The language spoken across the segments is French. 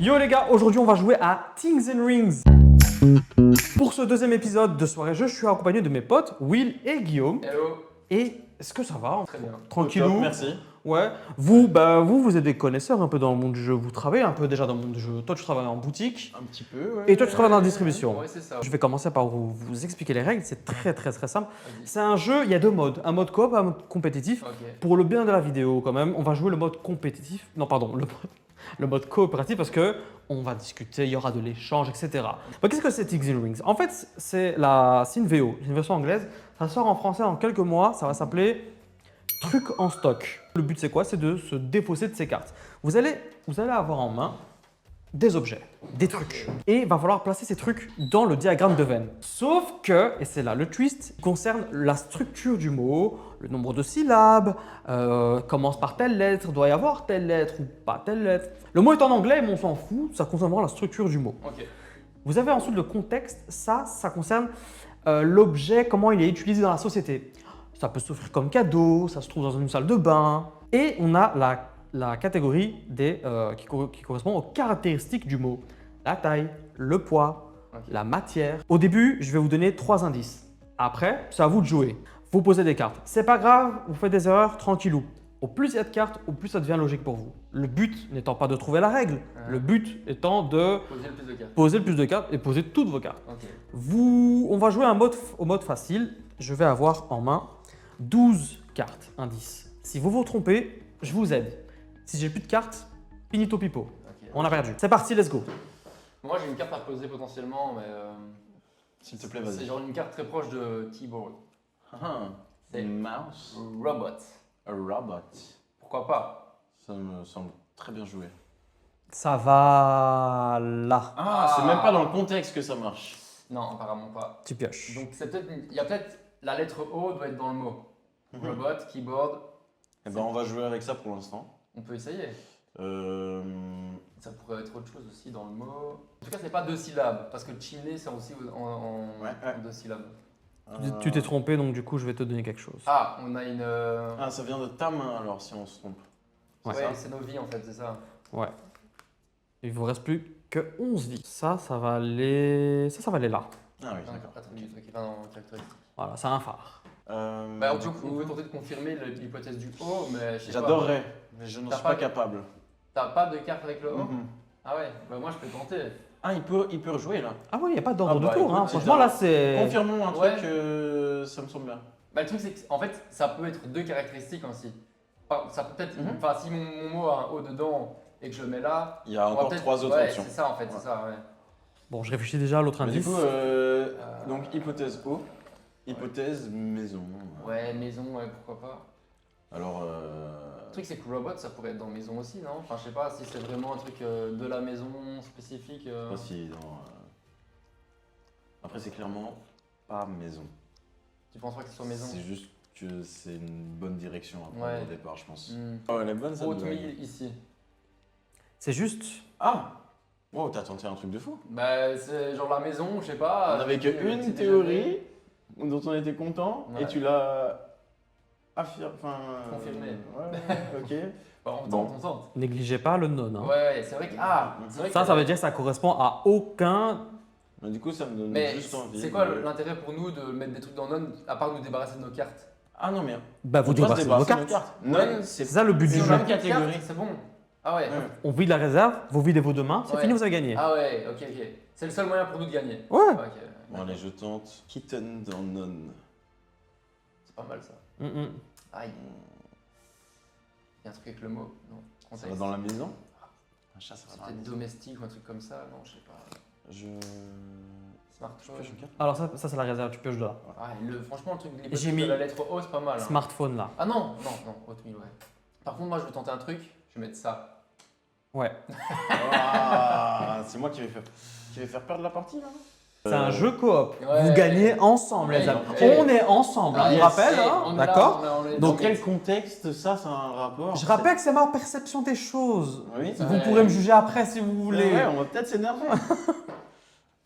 Yo les gars, aujourd'hui on va jouer à Things and Rings. Pour ce deuxième épisode de Soirée Jeux, je suis accompagné de mes potes Will et Guillaume. Hello. Et est-ce que ça va? Très bien. Tranquillou. Top, merci. Ouais. Vous êtes des connaisseurs un peu dans le monde du jeu. Vous travaillez un peu déjà dans le monde du jeu. Toi, tu travailles en boutique. Un petit peu, ouais. Et toi, tu travailles dans la distribution. Ouais, c'est ça. Je vais commencer par vous expliquer les règles. C'est très simple. Vas-y. C'est un jeu, il y a deux modes. Un mode coop, un mode compétitif. Ok. Pour le bien de la vidéo, quand même, on va jouer le mode compétitif. Non, pardon, le mode coopératif parce que on va discuter, il y aura de l'échange, etc. Qu'est-ce que c'est Things and Rings? En fait, c'est une VO, une version anglaise. Ça sort en français en quelques mois. Ça va s'appeler Trucs en stock. Le but, c'est quoi? C'est de se défausser de ces cartes. Vous allez avoir en main des objets, des trucs. Et il va falloir placer ces trucs dans le diagramme de Venn. Sauf que, et c'est là le twist, concerne la structure du mot, le nombre de syllabes, commence par telle lettre, doit y avoir telle lettre ou pas telle lettre. Le mot est en anglais, mais on s'en fout, ça concerne vraiment la structure du mot. Ok. Vous avez ensuite le contexte, ça concerne l'objet, comment il est utilisé dans la société. Ça peut s'offrir comme cadeau, ça se trouve dans une salle de bain. Et on a la catégorie qui correspond aux caractéristiques du mot. La taille, le poids, Ok. la matière. Au début, je vais vous donner 3 indices. Après, c'est à vous de jouer. Vous posez des cartes. C'est pas grave, vous faites des erreurs, tranquillou. Au plus il y a de cartes, au plus ça devient logique pour vous. Le but n'étant pas de trouver la règle, le but étant de Poser le plus de cartes. poser le plus de cartes et poser toutes vos cartes. Ok. On va jouer au mode facile. Je vais avoir en main 12 cartes indices. Si vous vous trompez, je vous aide. Si j'ai plus de cartes, finito pipo. Ok. On a perdu. C'est parti, let's go. Moi, j'ai une carte à poser potentiellement, mais S'il te plaît, c'est vas-y. genre une carte très proche de keyboard. C'est Mouse. Robot. A robot. Pourquoi pas? Ça me semble très bien joué. Ça va là. Ah, c'est même pas dans le contexte que ça marche. Non, apparemment pas. Tu pioches. Donc c'est peut-être, il y a peut-être la lettre O doit être dans le mot. Robot, keyboard. Eh ben, on va jouer avec ça pour l'instant. On peut essayer. Euh... Ça pourrait être autre chose aussi dans le mot. En tout cas, c'est pas 2 syllabes parce que chimney c'est aussi en 2 syllabes. Tu t'es trompé, donc du coup, je vais te donner quelque chose. Ah, on a une. Ah, ça vient de ta main alors si on se trompe. Ouais. Ouais, c'est nos vies en fait, c'est ça. Ouais. Il vous reste plus que 11 vies. Ça va aller. Ça va aller là. Ah oui, d'accord. Attribut, ok, enfin, non, caractéristique. Voilà, c'est un phare. Bah, Du on peut tenter de confirmer l'hypothèse du O, mais je sais pas. J'adorerais, mais je n'en T'as suis pas- pas capable. T'as pas de carte avec le O Mhm. Ah ouais, bah moi je peux tenter. Ah, il peut rejouer là. Ah oui, il n'y a pas d'ordre Ah bah, de tour. écoute, Hein. c'est Franchement, déjà- là, c'est. Confirmons un Ouais. truc, ça me semble bien. Bah, le truc, c'est qu'en fait, ça peut être 2 caractéristiques aussi. Enfin, ça peut peut-être. Mhm. Enfin, si mon mot a un O dedans et que je le mets là. Il y a on va encore peut-être- 3 autres ouais, options. C'est ça en fait, Ouais. c'est ça, ouais. Bon, je réfléchis déjà à l'autre Mais du indice. coup, donc hypothèse O, hypothèse maison. Ouais, maison, ouais, pourquoi pas. Alors, Le truc, c'est que robot, ça pourrait être dans maison aussi, non? Enfin, je sais pas si c'est vraiment un truc de la maison spécifique. je sais pas si dans. Après, c'est clairement pas maison. Tu penses pas que c'est sur maison? C'est juste que c'est une bonne direction à prendre Ouais. au départ, je pense. Hmm. Oh, elle est bonne ça. Oatmeal ici. C'est juste. Ah. Wow, t'as tenté un truc de fou. Bah, c'est genre la maison, je sais pas. On n'avait petit qu'une déjeuner. théorie dont on était content Ouais. et tu l'as affirmé. Enfin. Confirmé. Ouais, ok. Bah, on Bon. tente, on tente. Négligez pas le non. Hein. Ouais, c'est vrai que. Ah, c'est vrai que Ça veut dire que ça correspond à aucun. Mais du coup, ça me donne Mais juste envie. c'est quoi de- l'intérêt pour nous de mettre des trucs dans non, à part nous débarrasser de nos cartes? Ah non, mais. Bah, vous on doit se débarrassez de vos débarrasser de cartes. nos Ouais. Non, C'est ça le but C'est du une jeu. même catégorie. C'est bon. Ah ouais. Ouais. On vide la réserve, vous videz vos deux mains, c'est Ouais. fini, vous avez gagné. Ah ouais, ok, ok. C'est le seul moyen pour nous de gagner. Ouais. Ok. Bon, allez, je tente Kitten dans Non. C'est pas mal ça. Mm. Aïe. Il y a un truc avec le mot. Non. Ça Contexte. va dans la maison Un chat, ça va C'est dans la peut-être maison. domestique ou un truc comme ça. Non, je sais pas. Je. Smartphone. pioche une carte Alors, ça c'est la réserve, tu pioches de là. Ah, franchement, le truc de J'ai l'hypothèse mis de la lettre O, c'est pas mal. Hein. Smartphone là. Ah non, Oatmeal, ouais. Par contre, moi, je vais tenter un truc. Je vais mettre ça. Ouais. Ah, c'est moi qui vais faire perdre la partie là. C'est un jeu coop. Ouais. Vous gagnez ensemble, les Ouais. amis. Ouais. On est ensemble, Ah, on yes. rappelle, Et hein, on est là, d'accord. on est Dans dans quel contexte ça a un rapport Je rappelle que c'est ma perception des choses. Oui, Ouais. Vous pourrez me juger après si vous voulez. Ouais, on va peut-être s'énerver.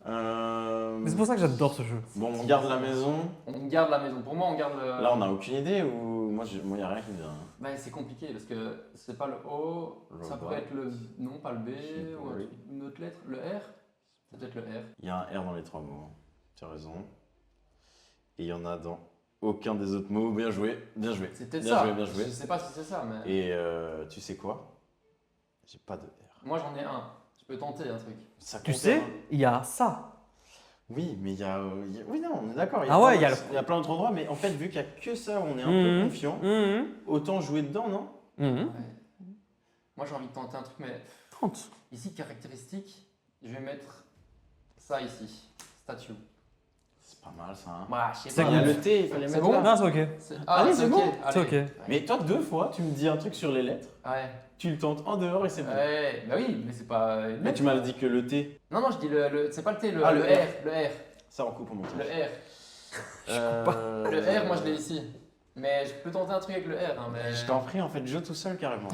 Mais c'est pour ça que j'adore ce jeu. Bon, on garde la maison. On garde la maison. Pour moi, on garde le. Là, on n'a aucune idée ou. moi, il n'y a rien qui me vient. Bah, c'est compliqué parce que c'est pas le O, Le ça bas. pourrait être le. Non, pas le B, ou Oui. une autre lettre. Le R. C'est peut-être le R. Il y a un R dans les 3 mots. Tu as raison. Et il y en a dans aucun des autres mots. Bien joué, bien joué. C'est peut-être Bien ça. joué, bien joué. Je sais pas si c'est ça, mais. Et tu sais quoi? J'ai pas de R. Moi j'en ai un. Je peux tenter un truc. Ça Tu compte, sais, hein. il y a ça. Oui, mais oui, non, on est d'accord. Ah ouais, plein il y a il y a plein d'autres endroits, mais en fait, vu qu'il n'y a que ça, on est un Mhm. peu confiant. Mhm. Autant jouer dedans, non? Mhm. Ouais. Moi j'ai envie de tenter un truc, mais. 30. Ici, caractéristique, je vais mettre ça ici. Statue. C'est pas mal ça. Hein. Bah, je sais C'est pas. Il y a good. le T, il fallait C'est mettre bon là. Non, c'est ok. Allez, c'est bon. C'est ok. Ouais. Mais toi, 2 fois, tu me dis un truc sur les lettres, Ouais. tu le tentes en dehors et c'est bon. Ouais. Bah oui, mais c'est pas. une Mais lettre. tu m'avais dit que le T, Non, non, je dis c'est pas le T, le Ah, R. le Le R. ça en coupe au montage. Le R. Euh, Le R, moi je l'ai ici. Mais je peux tenter un truc avec le R. Hein, mais... Je t'en prie, en fait, joue tout seul carrément.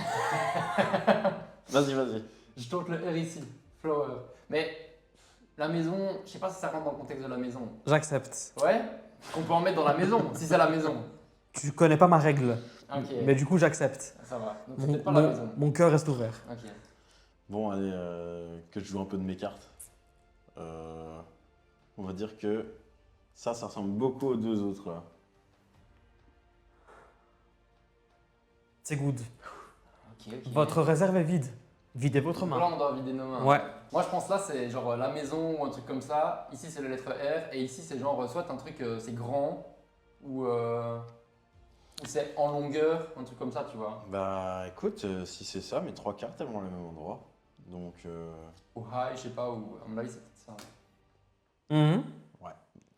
Vas-y, vas-y. Je tente le R ici. Flower. Mais la maison, je sais pas si ça rentre dans le contexte de la maison. J'accepte. Ouais. Qu'on peut en mettre dans la maison, si c'est la maison. Tu connais pas ma règle, Ok. mais du coup j'accepte. Ça va. Donc c'est Mon, peut-être pas la mon- maison. mon cœur reste ouvert. Ok. Bon, allez, que je joue un peu de mes cartes. On va dire que ça ressemble beaucoup aux 2 autres là. C'est good. Ok, ok. Votre réserve est vide. Videz votre Là, main. on doit vider nos mains. Ouais. Moi, je pense là, c'est genre la maison ou un truc comme ça. Ici, c'est la lettre R. Et ici, c'est genre soit un truc, c'est grand ou c'est en longueur, un truc comme ça, tu vois. Bah écoute, si c'est ça, mes 3 cartes elles vont au même endroit. Donc, Ou high, je sais pas, ou à mon avis, c'est peut-être ça. Mhm.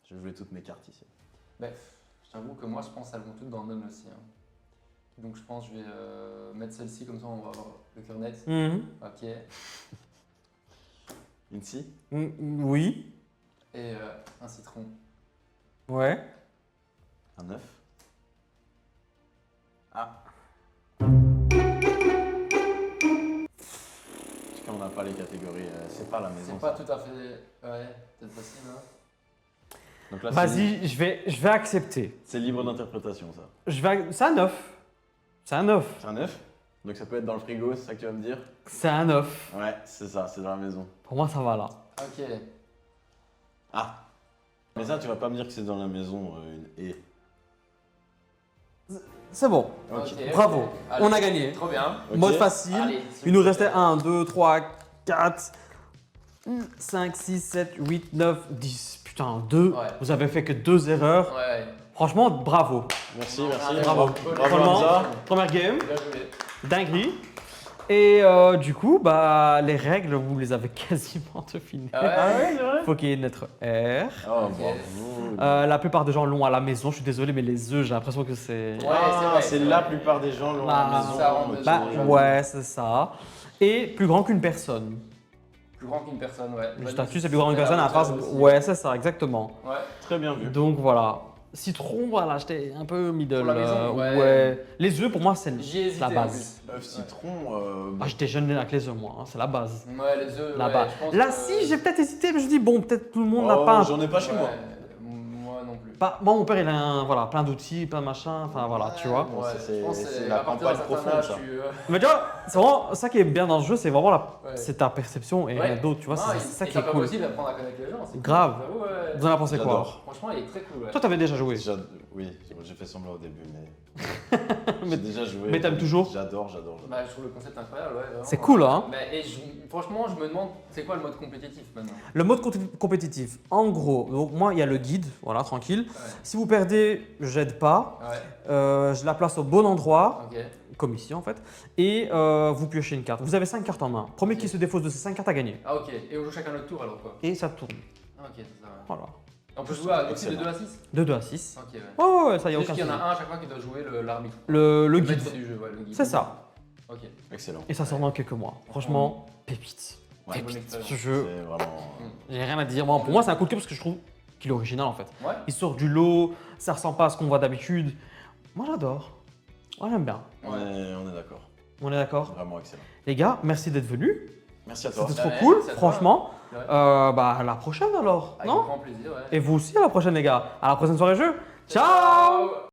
je vais jouer toutes mes cartes ici. Bref, je t'avoue que moi, je pense qu'elles vont toutes dans le même aussi. Hein. Donc, je pense que je vais mettre celle-ci, comme ça, on va avoir le cœur net. Mhm. Ok. Une scie? Oui. Et un citron. Ouais. Un 9. Ah. Comme on n'a pas les catégories, c'est pas la maison. C'est pas ça. tout à fait. Ouais, peut-être facile, hein. Donc là, Vas-y, je vais accepter. c'est libre d'interprétation ça. C'est un 9. C'est un 9. C'est un 9? Donc ça peut être dans le frigo, c'est ça que tu vas me dire? C'est un 9. Ouais, c'est ça, c'est dans la maison. Pour moi, ça va là. Ok. Ah. Mais ça, tu vas pas me dire que c'est dans la maison une et. C'est bon. Ok. Ok, Bravo. ok. Allez. On a gagné. Trop bien. Ok. Mode facile. Allez, Il nous restait 1, 2, 3, 4, 5, 6, 7, 8, 9, 10. Putain, 2. Ouais. Vous avez fait que 2 erreurs. Ouais. Franchement, bravo. Merci, Non, merci. bravo. Bravo Franchement, Hamza. première game, Bien joué. dinguerie. Et du coup, bah, les règles, vous les avez quasiment devinées. Ah ouais. c'est vrai? Faut qu'il y ait une lettre R. Oh, Ok. bravo. La plupart des gens l'ont à la maison. Je suis désolé, mais les œufs, j'ai l'impression que c'est. Ouais, c'est vrai, c'est c'est la vrai. plupart des gens l'ont Bah, à la maison. ça rentre ok. dedans. Bah, j'avoue. ouais, c'est ça. Et plus grand qu'une personne. Plus grand qu'une personne, ouais. Le statut, c'est plus grand qu'une personne. À la face, aussi. ouais, c'est ça, exactement. Ouais. Très bien vu. Donc voilà. Citron, voilà, j'étais un peu middle. Pour la maison, ouais. Les œufs, pour moi, c'est J'y ai hésité. la en base. plus. Œuf, citron. Ah, j'étais jeune avec les œufs, moi, hein, c'est la base. Ouais, les œufs. La ouais, base. je pense Là, que- si, j'ai peut-être hésité, mais je dis, bon, peut-être tout le monde n'a Oh, pas. j'en ai pas chez moi. Ouais, moi non plus. Moi, mon père, il a voilà, plein d'outils, plein de machins, enfin voilà, tu vois. Bon, Ouais, ça, c'est- je pense que c'est à la partir d'un campagne certain profonde, âge, ça. Mais tu vois, c'est vraiment ça qui est bien dans ce jeu, c'est vraiment Ouais. c'est ta perception et Ouais. rien d'autre, tu vois, Non, c'est et- ça et qui est ça permet cool. aussi d'apprendre à connaître les gens. c'est Grave. cool. Ouais. Vous en avez pensé quoi? J'adore. Franchement, il est très cool. Ouais. Toi, t'avais déjà joué. Oui, j'ai fait semblant au début, mais. Mais- J'ai déjà joué. mais t'aimes toujours? J'adore, j'adore. Bah, je trouve le concept incroyable, ouais. vraiment. C'est cool, hein. Mais, franchement, je me demande, c'est quoi le mode compétitif maintenant? Le mode compétitif, en gros, donc moi, il y a le guide, voilà, tranquille. Si vous perdez, j'aide pas. Ouais. Je la place au bon endroit, Ok. comme ici en fait, et vous piochez une carte. Vous avez 5 cartes en main. Premier qui se défausse de ces 5 cartes a gagné. Ah, ok. Et on joue chacun notre tour alors quoi? Et ça tourne. Ah, ok, c'est ça. Ouais. Voilà. On peut jouer à aussi de Excellent. 2 à 6? De 2 à 6. Ok, ouais. Ouais, ça y a Juste aucun qu'il y en souci. a un à chaque fois qui doit jouer l'arbitre. Le guide, maître du jeu, ouais, le guide. c'est ça. Ok. Excellent. Et ça sort dans quelques mois. Franchement, pépite. Ouais, bonne Pépite. expérience. Ce jeu, C'est vraiment. j'ai rien à dire. Bon, pour moi, c'est un coup de cœur parce que je trouve qu'il est original en fait. Ouais. Il sort du lot, ça ressemble pas à ce qu'on voit d'habitude. Moi, j'adore. Moi, j'aime bien. On est d'accord. On est d'accord? Vraiment excellent. Les gars, merci d'être venus. Merci à toi. C'était trop Ouais, cool, merci à toi. franchement. Ouais. Bah, à la prochaine alors, Avec non? grand plaisir, ouais. Et vous aussi à la prochaine, les gars. À la prochaine soirée jeu. Ciao!